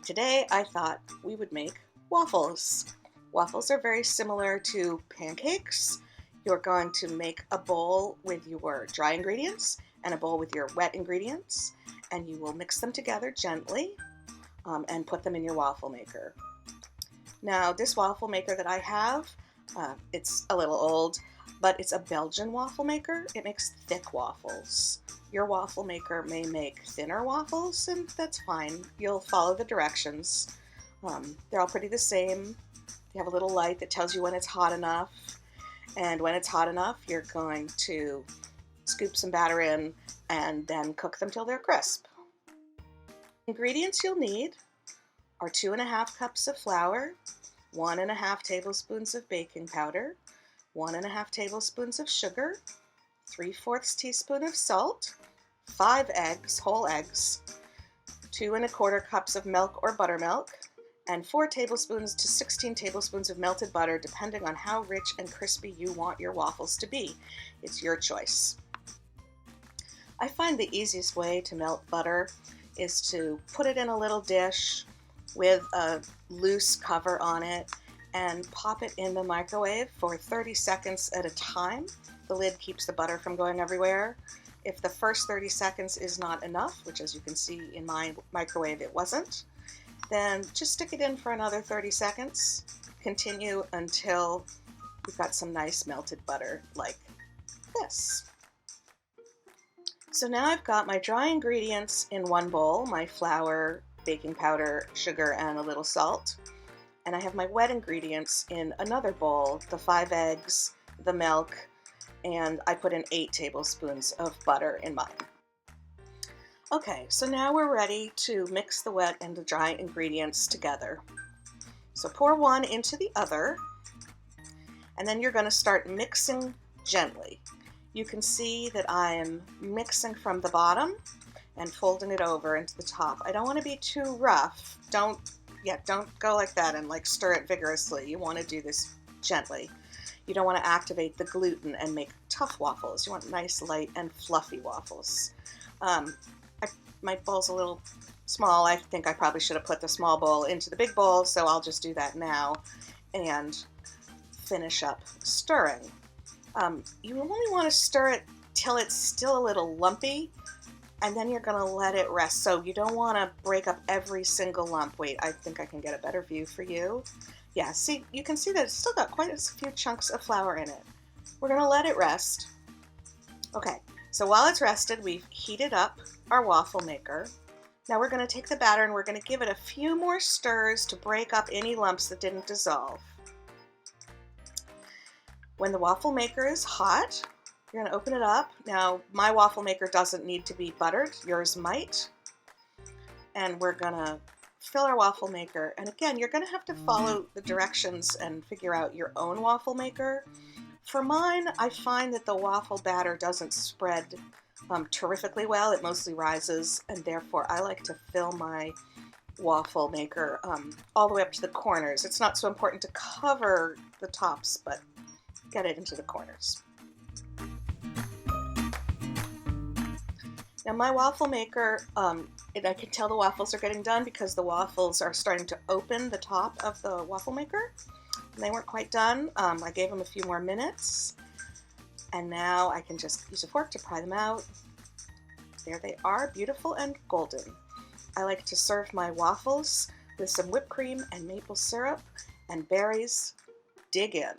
Today I thought we would make waffles. Waffles are very similar to pancakes. You're going to make a bowl with your dry ingredients and a bowl with your wet ingredients, and you will mix them together gently and put them in your waffle maker. Now, this waffle maker that I have, it's a little old, but it's a Belgian waffle maker. It makes thick waffles. Your waffle maker may make thinner waffles, and that's fine. You'll follow the directions. They're all pretty the same. You have a little light that tells you when it's hot enough. And when it's hot enough, you're going to scoop some batter in and then cook them till they're crisp. Ingredients you'll need are 2½ cups of flour, 1½ tablespoons of baking powder, 1½ tablespoons of sugar, 3/4 teaspoon of salt, 5 eggs, whole eggs, 2¼ cups of milk or buttermilk, and 4 tablespoons to 16 tablespoons of melted butter, depending on how rich and crispy you want your waffles to be. It's your choice. I find the easiest way to melt butter is to put it in a little dish with a loose cover on it and pop it in the microwave for 30 seconds at a time. The lid keeps the butter from going everywhere. If the first 30 seconds is not enough, which as you can see in my microwave it wasn't, then just stick it in for another 30 seconds. Continue until you've got some nice melted butter like this. So now I've got my dry ingredients in one bowl, my flour, baking powder, sugar, and a little salt. And I have my wet ingredients in another bowl, the 5 eggs, the milk, and I put in 8 tablespoons of butter in mine. Okay, so now we're ready to mix the wet and the dry ingredients together. So pour one into the other, and then you're going to start mixing gently. You can see that I'm mixing from the bottom and folding it over into the top. I don't want to be too rough. Don't go like that and stir it vigorously. You want to do this gently. You don't want to activate the gluten and make tough waffles. You want nice, light, and fluffy waffles. My bowl's a little small. I think I probably should have put the small bowl into the big bowl, so I'll just do that now and finish up stirring. You only want to stir it till it's still a little lumpy, and then you're going to let it rest. So you don't want to break up every single lump. Wait, I think I can get a better view for you. Yeah, see, you can see that it's still got quite a few chunks of flour in it. We're going to let it rest. Okay, so while it's rested, we've heated up our waffle maker. Now we're going to take the batter and we're going to give it a few more stirs to break up any lumps that didn't dissolve. When the waffle maker is hot, you're going to open it up. Now, my waffle maker doesn't need to be buttered. Yours might. And we're going to fill our waffle maker. And again, you're going to have to follow the directions and figure out your own waffle maker. For mine, I find that the waffle batter doesn't spread terrifically well. It mostly rises, and therefore I like to fill my waffle maker all the way up to the corners. It's not so important to cover the tops, but get it into the corners. Now my waffle maker, I can tell the waffles are getting done because the waffles are starting to open the top of the waffle maker. And they weren't quite done. I gave them a few more minutes. And now I can just use a fork to pry them out. There they are, beautiful and golden. I like to serve my waffles with some whipped cream and maple syrup and berries. Dig in.